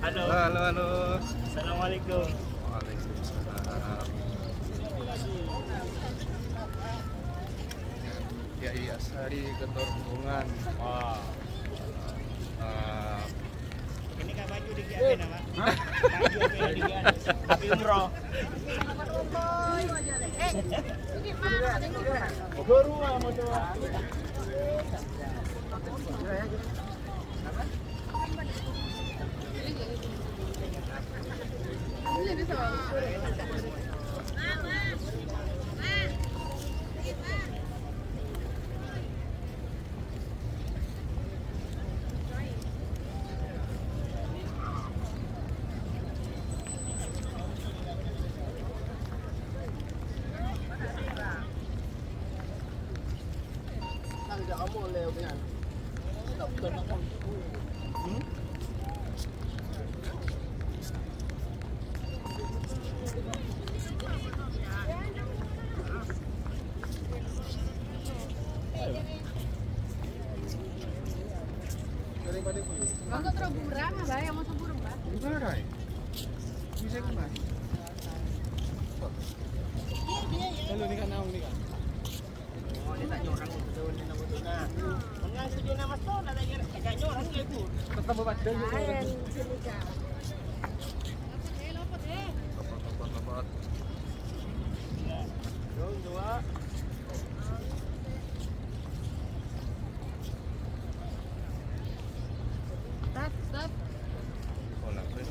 Halo. Halo, halo. Assalamualaikum. Waalaikumsalam. Ya iya, Sari Ketua Hubungan. Wah. Uh, Ini kan baju di GAP nama. Baju di GAP. Tapi umroh. Ke rumah mau coba. Kalau terus burang, abah yang mau burung, Pak. Barai. Bisa kemana? Halo ni kan naung ni kan. Oh dia tak nyorang betul ni nama tu nah. Mengaku dia nama tu nak tak nyorang dia tu. Tetap buat dia. Ayan, sini Kak. Lopot. Jom dua. Stop. Oh, lapis.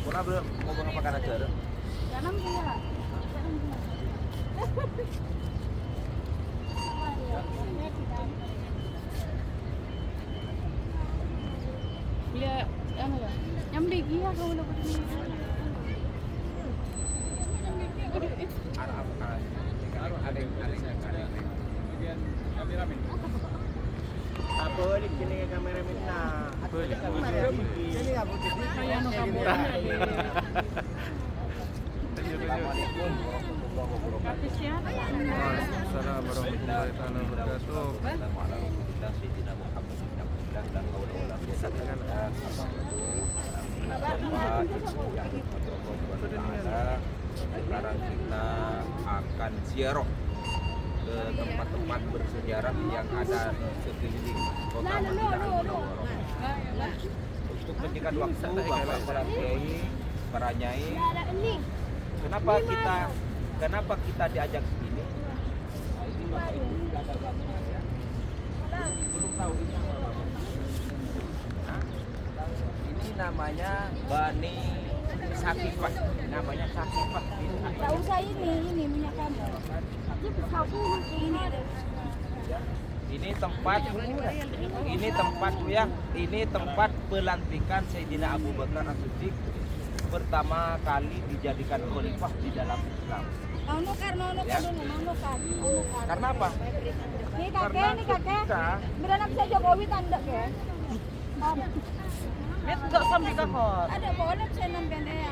Pernah belum mau makan aja? Jangan dia. Dia ano ba? Yang bigi ako wala ko din. Apa balik sini ke kameramen na? Balik. Sini ka buti. Kaya ano ka mo? Assalamualaikum warahmatullahi wabarakatuh. Kapis siya. Waalaikumsalam warahmatullahi taala wabarakatuh. Sekarang kita akan ziarah ke tempat-tempat bersejarah yang ada di sekeliling kota Madinah Munawwarah. Untuk menyingkat waktu, Bapak para kiai, para nyai, kenapa kita diajak sini? Ini Bapak Ibu nggak ada bangunannya. Belum tahu ini apa. Hah? Ini namanya Bani Sakifah. Namanya Sakifah. Tak usah ini minyak kamu. Ini tempat pelantikan Sayyidina Abu Bakar As-Siddiq pertama kali dijadikan khalifah di dalam Islam. Karena apa? Ini Karena kakek. ketika Beranak saya Jokowi tanda ke? Enggak sambil kakor. Ada boleh saya nampian dia.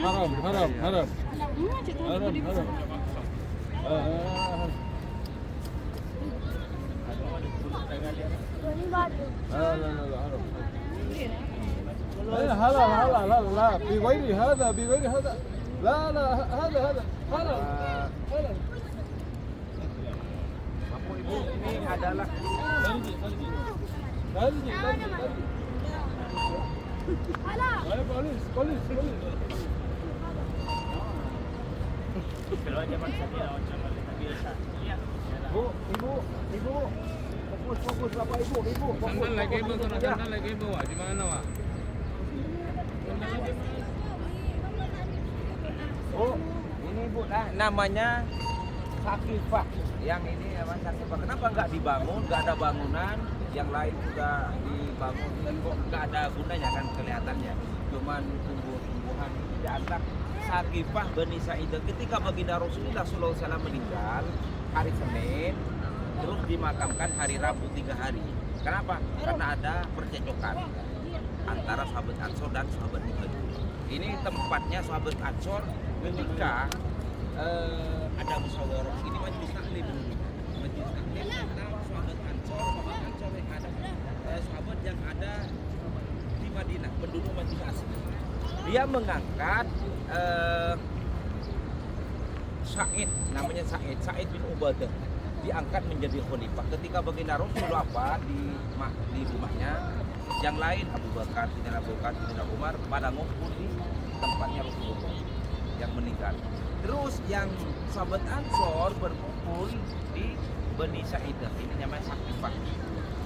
Haram. لا بغير هذا لا هذا Bapak Ibu, ini adalah polis Kalau aja macam dia macam biasa. Iya. Ibu, fokus Bapak Ibu, Sandal lagi ibu, sandal lagi ibu. Di mana wah? Oh, ini Bu, namanya Sakifah. Yang ini apa Sakifah? Kenapa nggak dibangun? Nggak ada bangunan, yang lain juga dibangun. Ini kok nggak ada gunanya kan kelihatannya. Cuman tumbuh-tumbuhan diantar Sakifah Bani Sa'idah. Ketika baginda Rasulullah SAW meninggal hari Senin, terus dimakamkan hari Rabu 3 hari. Kenapa? Karena ada percecokan antara sahabat Ansor dan sahabat Muhajirin. Ini tempatnya sahabat Ansor ketika ada musyawarah. Ini majelis taklim. Majelis taklim antara sahabat Ansor yang ada sahabat yang ada di Madinah, penduduk Madinah asli. Dia mengangkat Sa'id, namanya Sa'id bin Ubadah, diangkat menjadi khalifah. Ketika baginda Rasulullah di rumahnya, yang lain Abu Bakar, Sayyidina Umar pada ngumpul di tempatnya Rasulullah yang meninggal. Terus yang sahabat Ansor berkumpul di Bani Sa'idah, ini namanya Sakifah,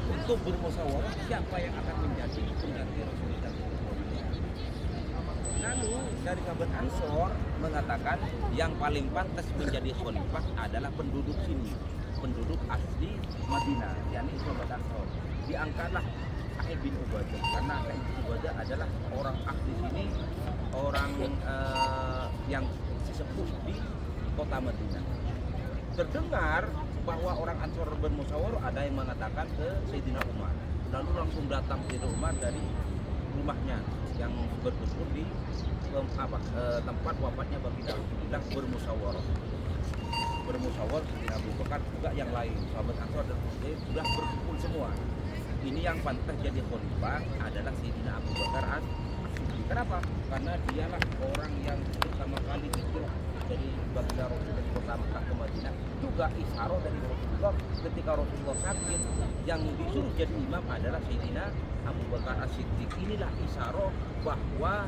untuk bermusyawarah siapa yang akan menjadi pengganti Rasulullah. Lalu dari sahabat Ansor mengatakan yang paling pantas menjadi khalifah adalah penduduk sini, penduduk asli Madinah, yakni sahabat Ansor. Diangkatlah Sa'id bin Ubadah, karena Sa'id bin Ubadah adalah orang asli sini, orang yang sesepuh di kota Madinah. Terdengar bahwa orang Ansor bermusyawarah, ada yang mengatakan ke Sayyidina Umar. Lalu langsung datang Sayyidina Umar dari rumahnya yang berkumpul di tempat wafatnya baginda Rasulullah bermusyawarah Sayyidina Abu Bakar juga yang lain, sahabat Ansor dan Muslim sudah berkumpul semua. Ini yang pantas jadi khalifah adalah Sayyidina Abu Bakar As-Siddiq. Kenapa? Karena dialah orang yang pertama kali hijrah dari baginda Rasulullah dari kota Mekah ke Madinah, juga isyarah dari Rasulullah ketika Rasulullah sakit, yang disuruh jadi imam adalah Sayyidina Abu Bakar As-Siddiq. Inilah isyarah bahwa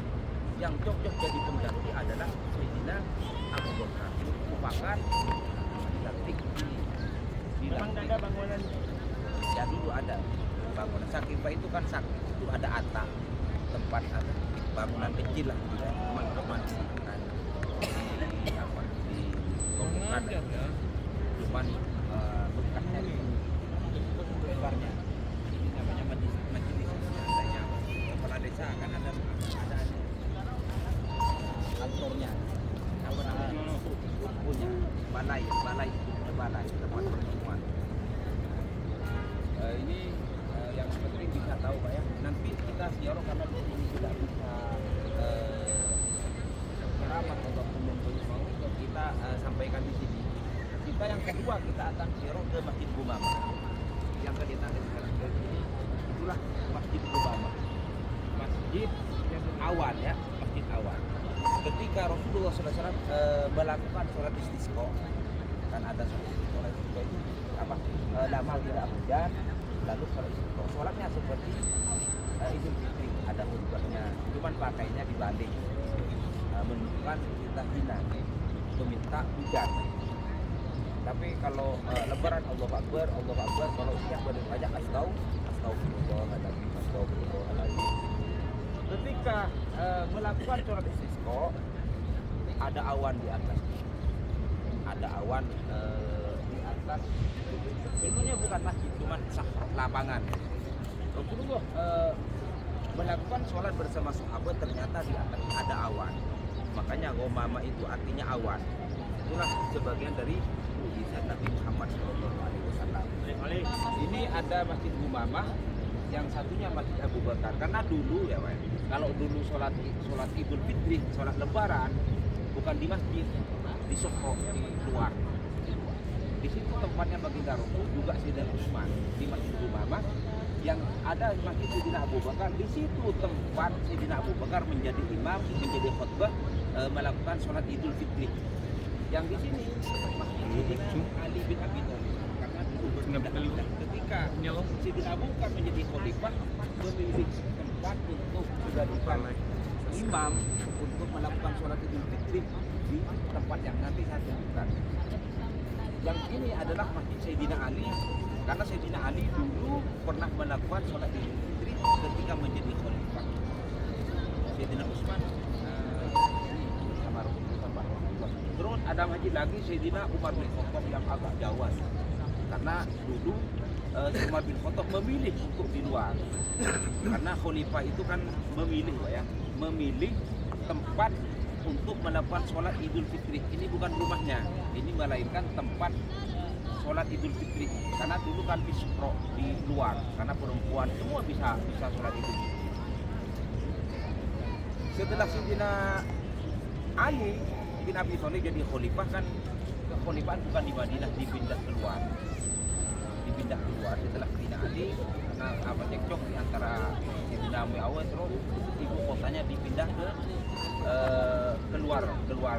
yang cocok jadi pengganti adalah Sayyidina Abu Bakar. Merupakan dilantik Memang ada bangunan. Ya dulu ada bangunan Sakifah itu kan sakit itu ada atap tempat bangunan kecil lah, teman-teman di pembukaan cuman bekasnya itu lebarnya. Ini namanya majelis adanya kepala desa kan ada kantornya, apa namanya, punya balai tempat pertemuan. Ini yang penting bisa tahu Pak ya. Nanti kita ziarah karena di sini tidak bisa ceramah ataupun mau kita sampaikan di sini. Kita yang kedua kita akan ziarah ke Masjid Gumama. Yang kita ada sekarang ke sini itulah Masjid Gumama. Masjid Awan ya, Masjid Awan. Ketika Rasulullah SAW melakukan sholat istisqa, kan ada sholat istisqa itu apa? Lama tidak hujan, lalu sholat istisqa. Sholatnya seperti Idul Fitri, ada khutbahnya, cuman pakainya dibalik, menunjukkan kita hina, meminta hujan. Tapi kalau Lebaran Allah Akbar, kalau siang banyak astagfirullahaladzim. Ketika melakukan sholat istisqa, ada awan di atas, di atas. Sebenarnya bukan masjid, cuma lapangan. Rasulullah melakukan sholat bersama sahabat, ternyata di atas ada awan. Makanya Ghamama itu artinya awan. Itulah sebagian dari mukjizat Nabi Muhammad SAW. Ini ada Masjid Ghamama, yang satunya Masjid Abu Bakar. Karena dulu ya Pak, kalau dulu sholat Idul Fitri, sholat Lebaran bukan di masjid, di Soko, di luar. Di situ tempatnya baginda Rasul, juga Sayyidina Utsman di Masjid Ghamama. Yang ada Masjid Sayyidina Abu Bakar, di situ tempat Sayyidina Abu Bakar menjadi imam, menjadi khutbah, melakukan sholat Idul Fitri. Yang di sini Masjid Ali bin Abi Thalib. Karena dulu ketika Sayyidina Abu Bakar menjadi khalifah, memilih tempat untuk dijadikan imam untuk melakukan sholat Idul Fitri di tempat yang nanti saya tunjukkan. Yang ini adalah Masjid Sayyidina Ali, karena Sayyidina Ali dulu pernah melakukan sholat Idul Fitri ketika menjadi khalifah. Sayyidina Utsman sama Rasulullah. Terus ada masjid lagi Sayyidina Umar bin Khattab yang agak jauh, karena dulu Umar bin Khattab memilih untuk di luar. Karena khalifah itu kan memilih Pak ya, memilih tempat untuk melakukan sholat Idul Fitri. Ini bukan rumahnya, ini melainkan tempat sholat Idul Fitri. Karena dulu kan di luar, karena perempuan semua bisa sholat Idul Fitri. Setelah Sayyidina Ali bin Abi Thalib jadi khalifah, kan kekhalifahan bukan di Madinah, dipindah keluar. Setelah Sayyidina Ali karena cekcok di antara Sayyidina Muawiyah, terus ibu kotanya dipindah ke keluar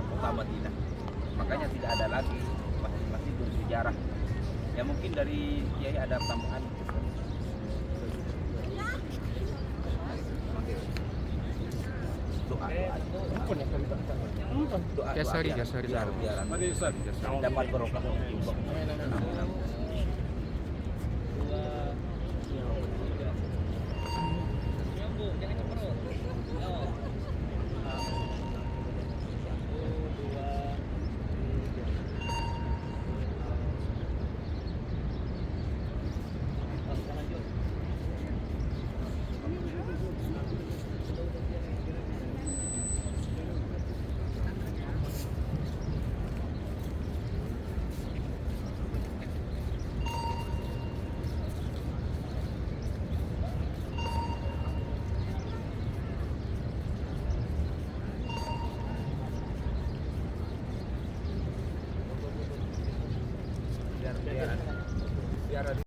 kota Madinah. Makanya tidak ada lagi masih bersejarah. Ya mungkin dari Kiai ada tambahan. Doa. Jasari. Biar Mari Ustaz. dapat barokah. Amin.